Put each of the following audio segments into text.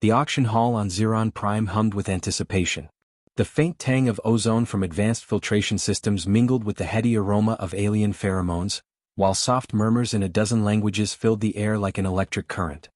The auction hall on Xeron Prime hummed with anticipation. The faint tang of ozone from advanced filtration systems mingled with the heady aroma of alien pheromones, while soft murmurs in a dozen languages filled the air like an electric current.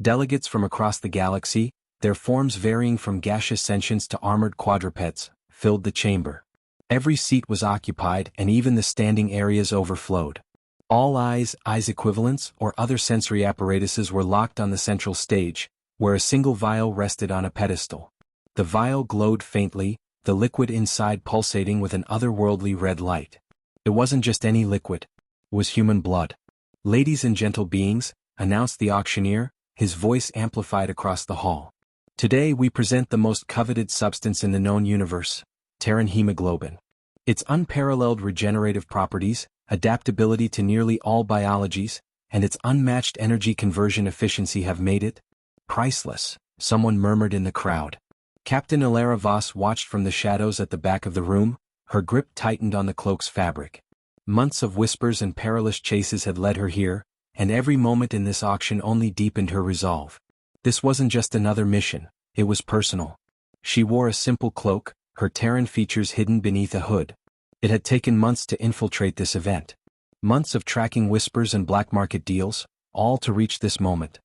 Delegates from across the galaxy, their forms varying from gaseous sentients to armored quadrupeds, filled the chamber. Every seat was occupied and even the standing areas overflowed. All eyes equivalents, or other sensory apparatuses were locked on the central stage, where a single vial rested on a pedestal. The vial glowed faintly, the liquid inside pulsating with an otherworldly red light. It wasn't just any liquid. It was human blood. "Ladies and gentle beings," announced the auctioneer, his voice amplified across the hall. "Today we present the most coveted substance in the known universe, Terran hemoglobin. Its unparalleled regenerative properties, adaptability to nearly all biologies, and its unmatched energy conversion efficiency have made it priceless," someone murmured in the crowd. Captain Ilara Voss watched from the shadows at the back of the room, her grip tightened on the cloak's fabric. Months of whispers and perilous chases had led her here, and every moment in this auction only deepened her resolve. This wasn't just another mission, it was personal. She wore a simple cloak, her Terran features hidden beneath a hood. It had taken months to infiltrate this event. Months of tracking whispers and black market deals, all to reach this moment.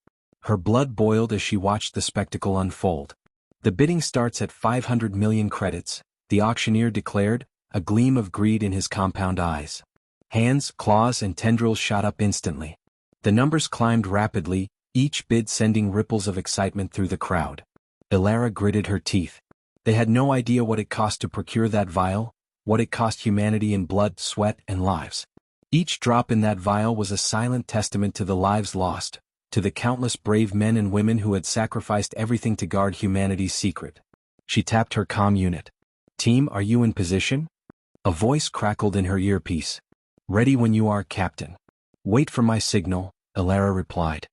Her blood boiled as she watched the spectacle unfold. "The bidding starts at 500 million credits, the auctioneer declared, a gleam of greed in his compound eyes. Hands, claws and tendrils shot up instantly. The numbers climbed rapidly, each bid sending ripples of excitement through the crowd. Ilara gritted her teeth. They had no idea what it cost to procure that vial, what it cost humanity in blood, sweat, and lives. Each drop in that vial was a silent testament to the lives lost, to the countless brave men and women who had sacrificed everything to guard humanity's secret. She tapped her comm unit. "Team, are you in position?" A voice crackled in her earpiece. "Ready when you are, Captain." "Wait for my signal," Ilara replied.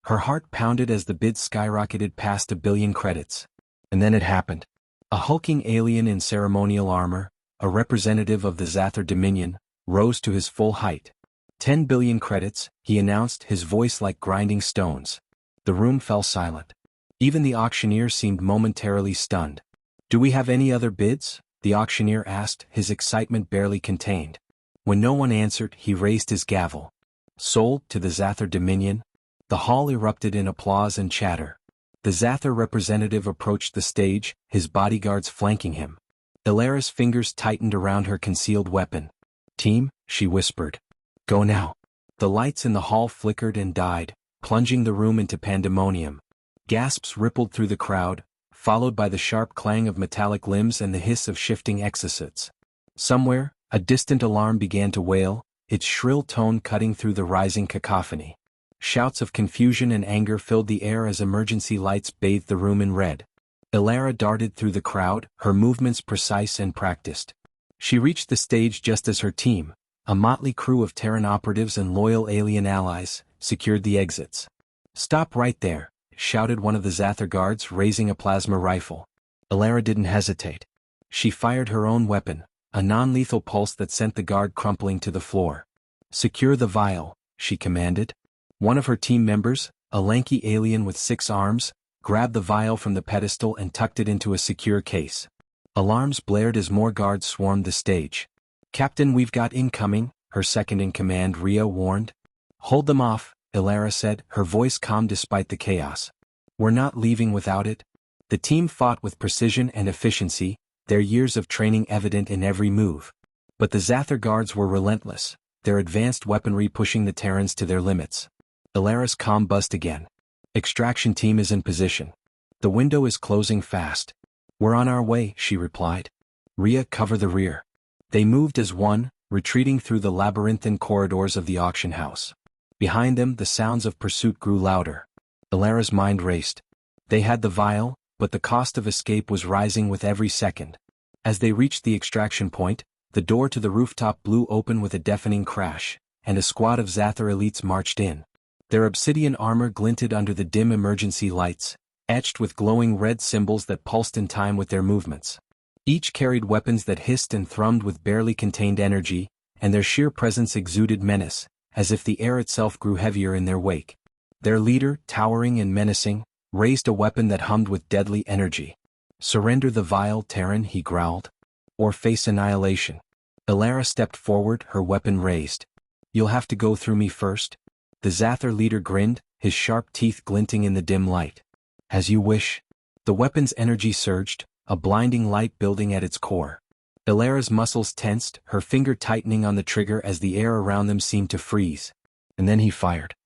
Her heart pounded as the bid skyrocketed past 1 billion credits. And then it happened. A hulking alien in ceremonial armor, a representative of the Zathar Dominion, rose to his full height. 10 billion credits, he announced, his voice like grinding stones. The room fell silent. Even the auctioneer seemed momentarily stunned. "Do we have any other bids?" the auctioneer asked, his excitement barely contained. When no one answered, he raised his gavel. "Sold to the Zathar Dominion." The hall erupted in applause and chatter. The Zathar representative approached the stage, his bodyguards flanking him. Ilara's fingers tightened around her concealed weapon. "Team," she whispered. "Go now." The lights in the hall flickered and died, plunging the room into pandemonium. Gasps rippled through the crowd, followed by the sharp clang of metallic limbs and the hiss of shifting exocets. Somewhere, a distant alarm began to wail, its shrill tone cutting through the rising cacophony. Shouts of confusion and anger filled the air as emergency lights bathed the room in red. Ilara darted through the crowd, her movements precise and practiced. She reached the stage just as her team, a motley crew of Terran operatives and loyal alien allies, secured the exits. "Stop right there," shouted one of the Zathar guards, raising a plasma rifle. Ilara didn't hesitate. She fired her own weapon, a non-lethal pulse that sent the guard crumpling to the floor. "Secure the vial," she commanded. One of her team members, a lanky alien with 6 arms, grabbed the vial from the pedestal and tucked it into a secure case. Alarms blared as more guards swarmed the stage. "Captain, we've got incoming," her second-in-command Rhea warned. "Hold them off," Ilara said, her voice calm despite the chaos. "We're not leaving without it." The team fought with precision and efficiency, their years of training evident in every move. But the Zathar guards were relentless, their advanced weaponry pushing the Terrans to their limits. Ilara's comm buzzed again. "Extraction team is in position. The window is closing fast." "We're on our way," she replied. "Rhea, cover the rear." They moved as one, retreating through the labyrinthine corridors of the auction house. Behind them, the sounds of pursuit grew louder. Ilara's mind raced. They had the vial, but the cost of escape was rising with every second. As they reached the extraction point, the door to the rooftop blew open with a deafening crash, and a squad of Zathar elites marched in. Their obsidian armor glinted under the dim emergency lights, etched with glowing red symbols that pulsed in time with their movements. Each carried weapons that hissed and thrummed with barely contained energy, and their sheer presence exuded menace, as if the air itself grew heavier in their wake. Their leader, towering and menacing, raised a weapon that hummed with deadly energy. "Surrender the vial, Terran," he growled. "Or face annihilation." Elara stepped forward, her weapon raised. "You'll have to go through me first." The Zather leader grinned, his sharp teeth glinting in the dim light. "As you wish." The weapon's energy surged, a blinding light building at its core. Elara's muscles tensed, her finger tightening on the trigger as the air around them seemed to freeze. And then he fired.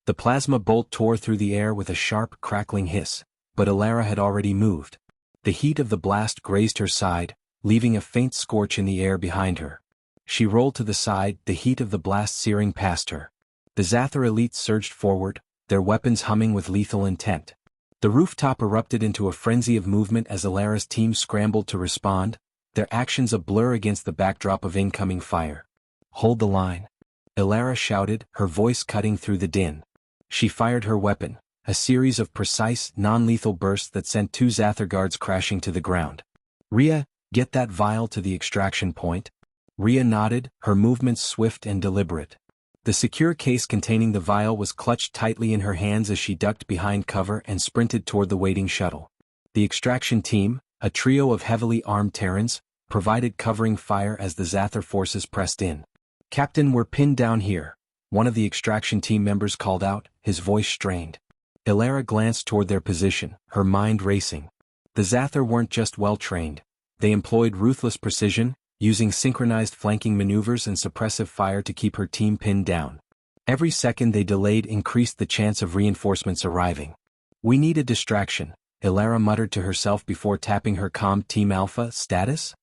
The plasma bolt tore through the air with a sharp, crackling hiss, but Elara had already moved. The heat of the blast grazed her side, leaving a faint scorch in the air behind her. She rolled to the side, the heat of the blast searing past her. The Zather elite surged forward, their weapons humming with lethal intent. The rooftop erupted into a frenzy of movement as Elara's team scrambled to respond, their actions a blur against the backdrop of incoming fire. "Hold the line," Elara shouted, her voice cutting through the din. She fired her weapon, a series of precise, non-lethal bursts that sent two Zather guards crashing to the ground. "Rhea, get that vial to the extraction point." Rhea nodded, her movements swift and deliberate. The secure case containing the vial was clutched tightly in her hands as she ducked behind cover and sprinted toward the waiting shuttle. The extraction team, a trio of heavily armed Terrans, provided covering fire as the Zather forces pressed in. "Captain, we're pinned down here," one of the extraction team members called out, his voice strained. Elara glanced toward their position, her mind racing. The Zather weren't just well-trained. They employed ruthless precision, using synchronized flanking maneuvers and suppressive fire to keep her team pinned down. Every second they delayed increased the chance of reinforcements arriving. "We need a distraction," Elara muttered to herself before tapping her comm. "Team Alpha, status?"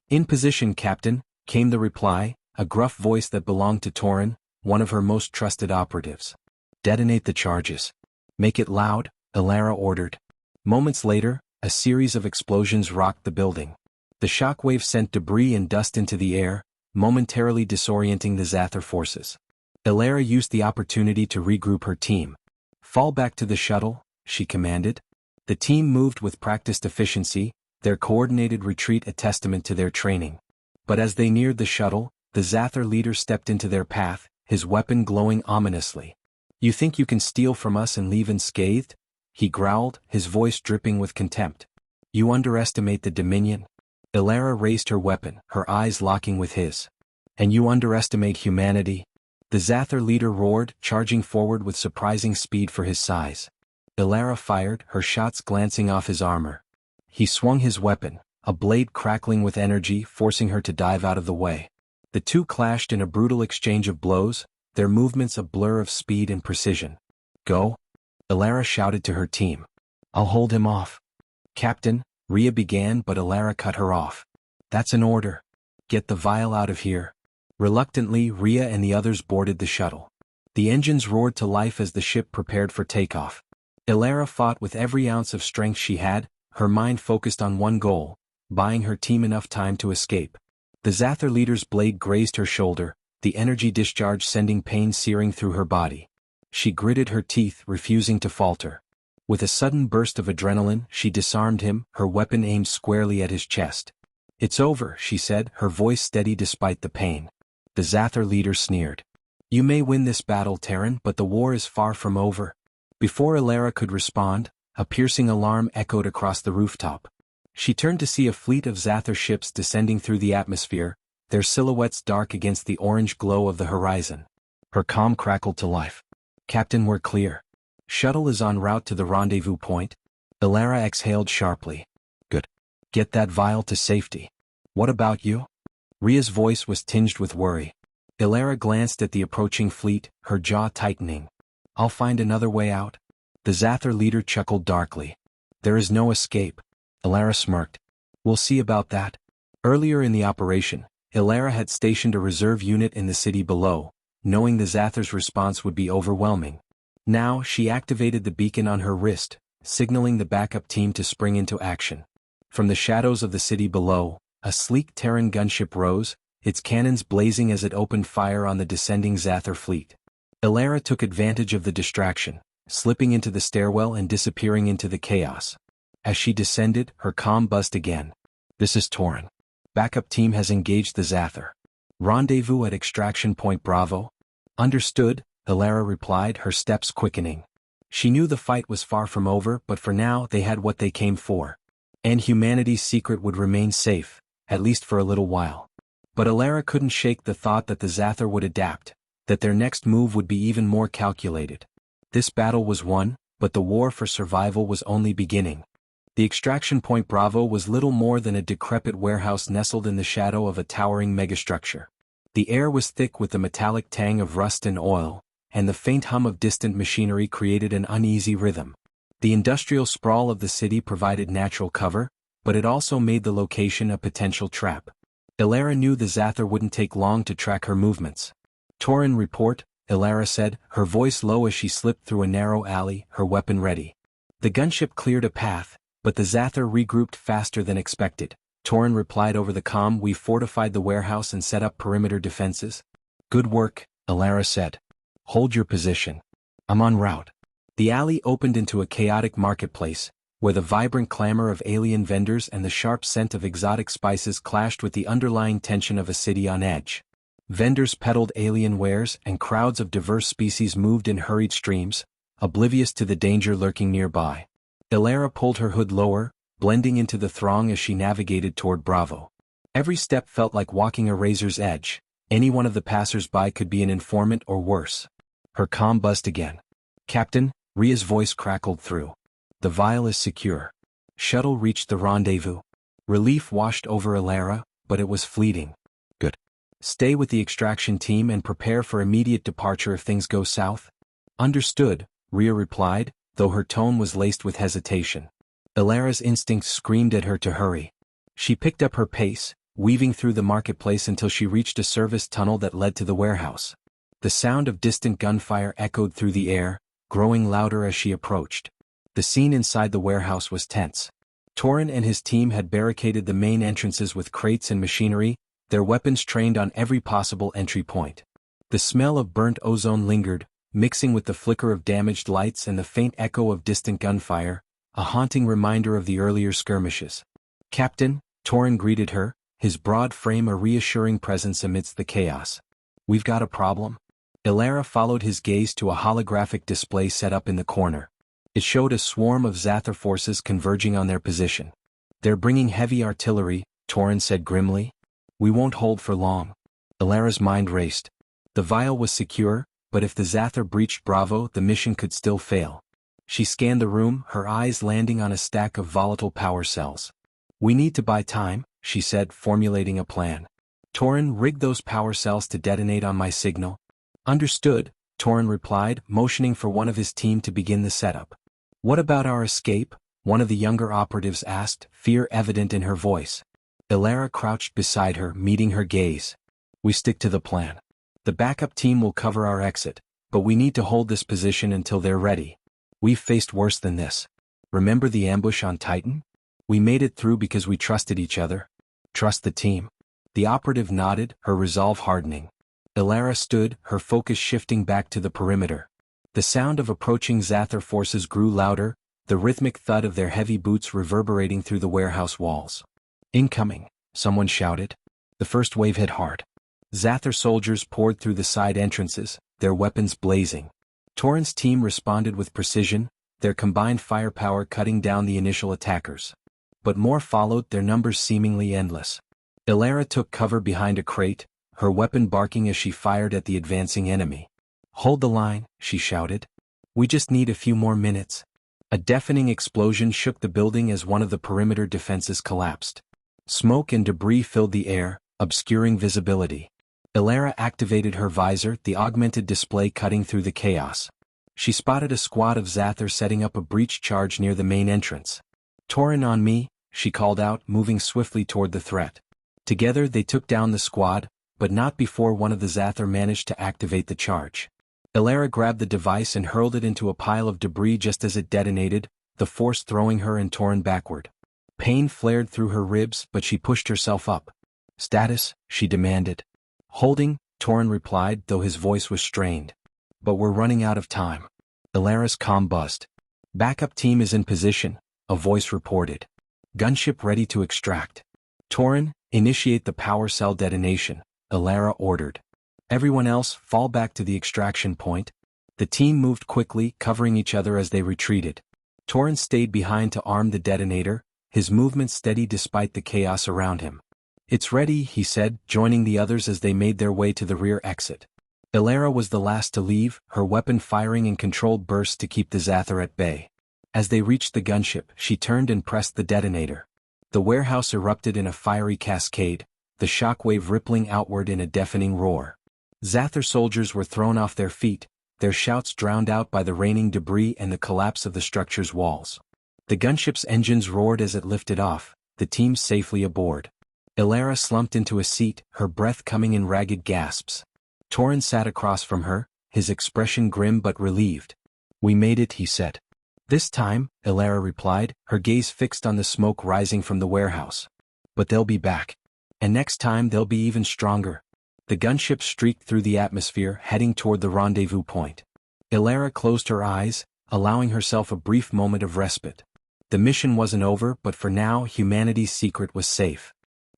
"In position, Captain," came the reply, a gruff voice that belonged to Torin, one of her most trusted operatives. "Detonate the charges. Make it loud," Elara ordered. Moments later, a series of explosions rocked the building. The shockwave sent debris and dust into the air, momentarily disorienting the Zather forces. Elara used the opportunity to regroup her team. "Fall back to the shuttle," she commanded. The team moved with practiced efficiency, their coordinated retreat a testament to their training. But as they neared the shuttle, the Zather leader stepped into their path, his weapon glowing ominously. "You think you can steal from us and leave unscathed?" he growled, his voice dripping with contempt. "You underestimate the Dominion." Elara raised her weapon, her eyes locking with his. "And you underestimate humanity?" The Zather leader roared, charging forward with surprising speed for his size. Elara fired, her shots glancing off his armor. He swung his weapon, a blade crackling with energy, forcing her to dive out of the way. The two clashed in a brutal exchange of blows, their movements a blur of speed and precision. "Go," Elara shouted to her team. "I'll hold him off." "Captain," Rhea began, but Elara cut her off. "That's an order. Get the vial out of here." Reluctantly, Rhea and the others boarded the shuttle. The engines roared to life as the ship prepared for takeoff. Elara fought with every ounce of strength she had, her mind focused on one goal, buying her team enough time to escape. The Zather leader's blade grazed her shoulder, the energy discharge sending pain searing through her body. She gritted her teeth, refusing to falter. With a sudden burst of adrenaline, she disarmed him, her weapon aimed squarely at his chest. "It's over," she said, her voice steady despite the pain. The Zather leader sneered. "You may win this battle, Terran, but the war is far from over." Before Elara could respond, a piercing alarm echoed across the rooftop. She turned to see a fleet of Zather ships descending through the atmosphere, their silhouettes dark against the orange glow of the horizon. Her comm crackled to life. "Captain, we're clear. Shuttle is en route to the rendezvous point." Elara exhaled sharply. "Good. Get that vial to safety." "What about you?" Rhea's voice was tinged with worry. Elara glanced at the approaching fleet, her jaw tightening. "I'll find another way out." The Zather leader chuckled darkly. "There is no escape." Elara smirked. "We'll see about that." Earlier in the operation, Elara had stationed a reserve unit in the city below, knowing the Zather's response would be overwhelming. Now, she activated the beacon on her wrist, signaling the backup team to spring into action. From the shadows of the city below, a sleek Terran gunship rose, its cannons blazing as it opened fire on the descending Zather fleet. Elara took advantage of the distraction, slipping into the stairwell and disappearing into the chaos. As she descended, her comm buzzed again. "This is Torin. Backup team has engaged the Zather. Rendezvous at extraction point Bravo." "Understood," Elara replied, her steps quickening. She knew the fight was far from over, but for now they had what they came for. And humanity's secret would remain safe, at least for a little while. But Alara couldn't shake the thought that the Zathar would adapt, that their next move would be even more calculated. This battle was won, but the war for survival was only beginning. The extraction point Bravo was little more than a decrepit warehouse nestled in the shadow of a towering megastructure. The air was thick with the metallic tang of rust and oil, and the faint hum of distant machinery created an uneasy rhythm. The industrial sprawl of the city provided natural cover, but it also made the location a potential trap. Alara knew the Zathar wouldn't take long to track her movements. "Torin, report," Alara said, her voice low as she slipped through a narrow alley, her weapon ready. The gunship cleared a path, but the Zathar regrouped faster than expected. Torin replied over the comm, "We fortified the warehouse and set up perimeter defenses." "Good work," Alara said. "Hold your position. I'm en route." The alley opened into a chaotic marketplace, where the vibrant clamor of alien vendors and the sharp scent of exotic spices clashed with the underlying tension of a city on edge. Vendors peddled alien wares, and crowds of diverse species moved in hurried streams, oblivious to the danger lurking nearby. Alara pulled her hood lower, blending into the throng as she navigated toward Bravo. Every step felt like walking a razor's edge. Any one of the passers-by could be an informant or worse. Her comm buzzed again. "Captain," Ria's voice crackled through. "The vial is secure." Shuttle reached the rendezvous. Relief washed over Alara, but it was fleeting. "Good. Stay with the extraction team and prepare for immediate departure if things go south." "Understood," Ria replied, though her tone was laced with hesitation. Alara's instincts screamed at her to hurry. She picked up her pace, weaving through the marketplace until she reached a service tunnel that led to the warehouse. The sound of distant gunfire echoed through the air, growing louder as she approached. The scene inside the warehouse was tense. Torin and his team had barricaded the main entrances with crates and machinery, their weapons trained on every possible entry point. The smell of burnt ozone lingered, mixing with the flicker of damaged lights and the faint echo of distant gunfire, a haunting reminder of the earlier skirmishes. "Captain," Torin greeted her, his broad frame a reassuring presence amidst the chaos. "We've got a problem." Alara followed his gaze to a holographic display set up in the corner. It showed a swarm of Zathar forces converging on their position. "They're bringing heavy artillery," Torin said grimly. "We won't hold for long." Alara's mind raced. The vial was secure, but if the Zathar breached Bravo, the mission could still fail. She scanned the room, her eyes landing on a stack of volatile power cells. "We need to buy time," she said, formulating a plan. "Torin, rig those power cells to detonate on my signal." "Understood," Torin replied, motioning for one of his team to begin the setup. "What about our escape?" one of the younger operatives asked, fear evident in her voice. Alara crouched beside her, meeting her gaze. "We stick to the plan. The backup team will cover our exit, but we need to hold this position until they're ready. We've faced worse than this. Remember the ambush on Titan? We made it through because we trusted each other. Trust the team." The operative nodded, her resolve hardening. Alara stood, her focus shifting back to the perimeter. The sound of approaching Zathar forces grew louder, the rhythmic thud of their heavy boots reverberating through the warehouse walls. "Incoming," someone shouted. The first wave hit hard. Zathar soldiers poured through the side entrances, their weapons blazing. Torin's team responded with precision, their combined firepower cutting down the initial attackers. But more followed, their numbers seemingly endless. Alara took cover behind a crate, her weapon barking as she fired at the advancing enemy. "Hold the line," she shouted. "We just need a few more minutes." A deafening explosion shook the building as one of the perimeter defenses collapsed. Smoke and debris filled the air, obscuring visibility. Alara activated her visor, the augmented display cutting through the chaos. She spotted a squad of Zathar setting up a breach charge near the main entrance. "Torin, on me," she called out, moving swiftly toward the threat. Together they took down the squad, but not before one of the Zathar managed to activate the charge. Alara grabbed the device and hurled it into a pile of debris just as it detonated, the force throwing her and Torin backward. Pain flared through her ribs, but she pushed herself up. "Status?" she demanded. "Holding," Torin replied, though his voice was strained. "But we're running out of time." Alara's comm buzzed. "Backup team is in position," a voice reported. "Gunship ready to extract." "Torin, initiate the power cell detonation," Alara ordered. "Everyone else, fall back to the extraction point." The team moved quickly, covering each other as they retreated. Torrent stayed behind to arm the detonator, his movement steady despite the chaos around him. "It's ready," he said, joining the others as they made their way to the rear exit. Ilara was the last to leave, her weapon firing in controlled bursts to keep the Zather at bay. As they reached the gunship, she turned and pressed the detonator. The warehouse erupted in a fiery cascade, the shockwave rippling outward in a deafening roar. Zather soldiers were thrown off their feet, their shouts drowned out by the raining debris and the collapse of the structure's walls. The gunship's engines roared as it lifted off, the team safely aboard. Ilara slumped into a seat, her breath coming in ragged gasps. Torrent sat across from her, his expression grim but relieved. "We made it," he said. "This time," Ilara replied, her gaze fixed on the smoke rising from the warehouse. "But they'll be back. And next time they'll be even stronger." The gunship streaked through the atmosphere, heading toward the rendezvous point. Ilara closed her eyes, allowing herself a brief moment of respite. The mission wasn't over, but for now humanity's secret was safe.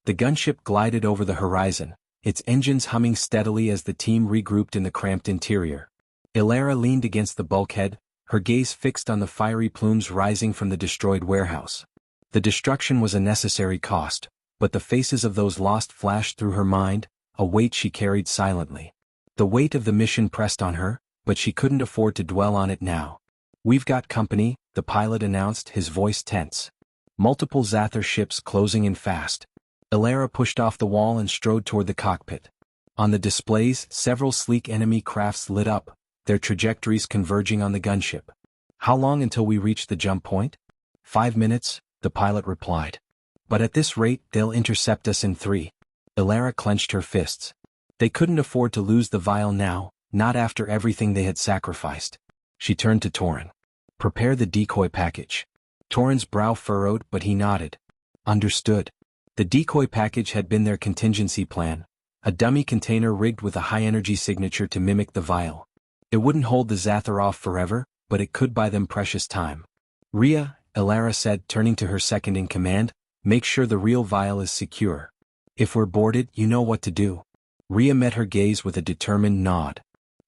The gunship glided over the horizon, its engines humming steadily as the team regrouped in the cramped interior. Ilara leaned against the bulkhead, her gaze fixed on the fiery plumes rising from the destroyed warehouse. The destruction was a necessary cost, but the faces of those lost flashed through her mind, a weight she carried silently. The weight of the mission pressed on her, but she couldn't afford to dwell on it now. "We've got company," the pilot announced, his voice tense. Multiple Zather ships closing in fast. Ilara pushed off the wall and strode toward the cockpit. On the displays, several sleek enemy crafts lit up, their trajectories converging on the gunship. "How long until we reach the jump point?" 5 minutes, the pilot replied. "But at this rate, they'll intercept us in 3. Ilara clenched her fists. They couldn't afford to lose the vial now, not after everything they had sacrificed. She turned to Torrent. "Prepare the decoy package." Torrent's brow furrowed, but he nodded. "Understood." The decoy package had been their contingency plan, a dummy container rigged with a high-energy signature to mimic the vial. It wouldn't hold the Zather off forever, but it could buy them precious time. "Rhea," Ilara said, turning to her second-in-command, "make sure the real vial is secure. If we're boarded, you know what to do." Rhea met her gaze with a determined nod.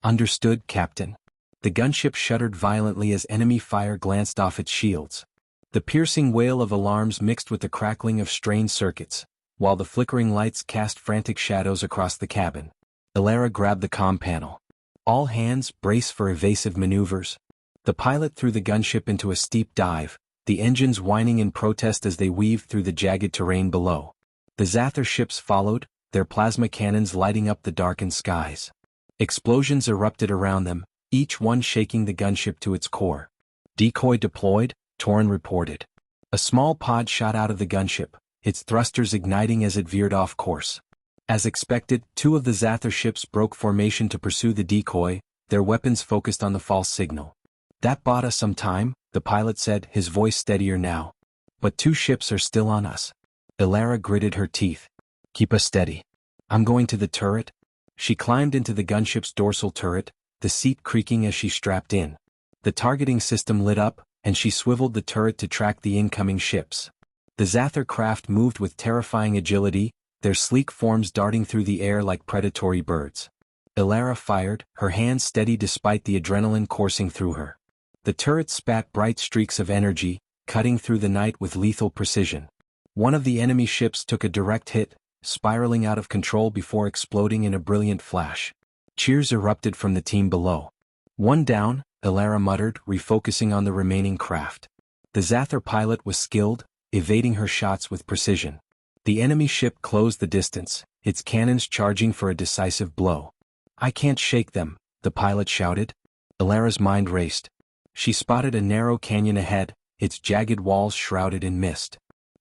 "Understood, Captain." The gunship shuddered violently as enemy fire glanced off its shields. The piercing wail of alarms mixed with the crackling of strained circuits, while the flickering lights cast frantic shadows across the cabin. Ilara grabbed the comm panel. "All hands, brace for evasive maneuvers." The pilot threw the gunship into a steep dive, the engines whining in protest as they weaved through the jagged terrain below. The Zather ships followed, their plasma cannons lighting up the darkened skies. Explosions erupted around them, each one shaking the gunship to its core. "Decoy deployed," Torrent reported. A small pod shot out of the gunship, its thrusters igniting as it veered off course. As expected, 2 of the Zather ships broke formation to pursue the decoy, their weapons focused on the false signal. "That bought us some time," the pilot said, his voice steadier now. "But 2 ships are still on us." Ilara gritted her teeth. "Keep us steady. I'm going to the turret." She climbed into the gunship's dorsal turret, the seat creaking as she strapped in. The targeting system lit up, and she swiveled the turret to track the incoming ships. The Zather craft moved with terrifying agility, their sleek forms darting through the air like predatory birds. Ilara fired, her hands steady despite the adrenaline coursing through her. The turret spat bright streaks of energy, cutting through the night with lethal precision. One of the enemy ships took a direct hit, spiraling out of control before exploding in a brilliant flash. Cheers erupted from the team below. "One down," Ilara muttered, refocusing on the remaining craft. The Zather pilot was skilled, evading her shots with precision. The enemy ship closed the distance, its cannons charging for a decisive blow. "I can't shake them," the pilot shouted. Ilara's mind raced. She spotted a narrow canyon ahead, its jagged walls shrouded in mist.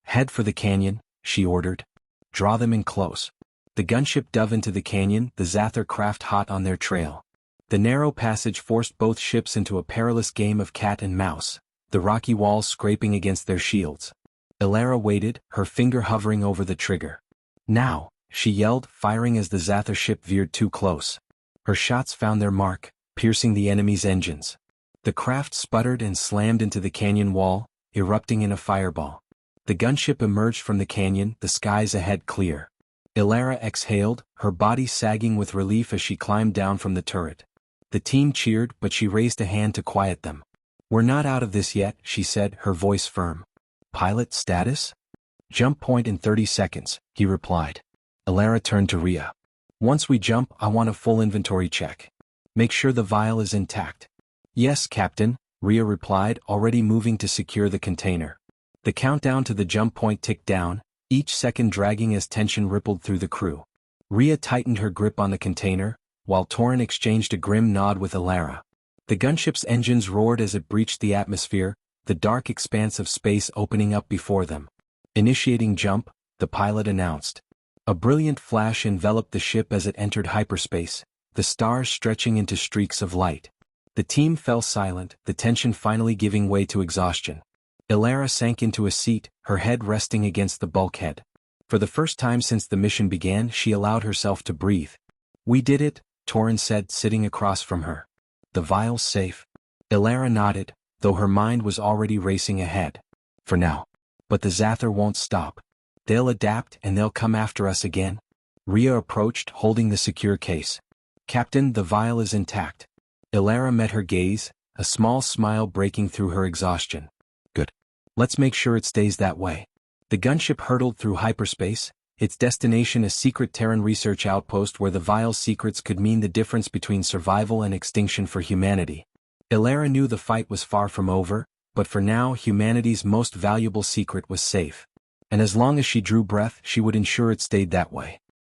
"Head for the canyon," she ordered. "Draw them in close." The gunship dove into the canyon, the Zather craft hot on their trail. The narrow passage forced both ships into a perilous game of cat and mouse, the rocky walls scraping against their shields. Ilara waited, her finger hovering over the trigger. "Now," she yelled, firing as the Zather ship veered too close. Her shots found their mark, piercing the enemy's engines. The craft sputtered and slammed into the canyon wall, erupting in a fireball. The gunship emerged from the canyon, the skies ahead clear. Ilara exhaled, her body sagging with relief as she climbed down from the turret. The team cheered, but she raised a hand to quiet them. "We're not out of this yet," she said, her voice firm. "Pilot status?" "Jump point in 30 seconds, he replied. Elara turned to Rhea. "Once we jump, I want a full inventory check. Make sure the vial is intact." "Yes, Captain," Rhea replied, already moving to secure the container. The countdown to the jump point ticked down, each second dragging as tension rippled through the crew. Rhea tightened her grip on the container, while Torin exchanged a grim nod with Elara. The gunship's engines roared as it breached the atmosphere, the dark expanse of space opening up before them. "Initiating jump," the pilot announced. A brilliant flash enveloped the ship as it entered hyperspace, the stars stretching into streaks of light. The team fell silent, the tension finally giving way to exhaustion. Elara sank into a seat, her head resting against the bulkhead. For the first time since the mission began, she allowed herself to breathe. "We did it," Torin said, sitting across from her. "The vial's safe." Elara nodded, though her mind was already racing ahead. "For now. But the Zathar won't stop. They'll adapt and they'll come after us again." Rhea approached, holding the secure case. "Captain, the vial is intact." Elara met her gaze, a small smile breaking through her exhaustion. "Good. Let's make sure it stays that way." The gunship hurtled through hyperspace, its destination a secret Terran research outpost where the vial's secrets could mean the difference between survival and extinction for humanity. Elara knew the fight was far from over, but for now humanity's most valuable secret was safe. And as long as she drew breath, she would ensure it stayed that way.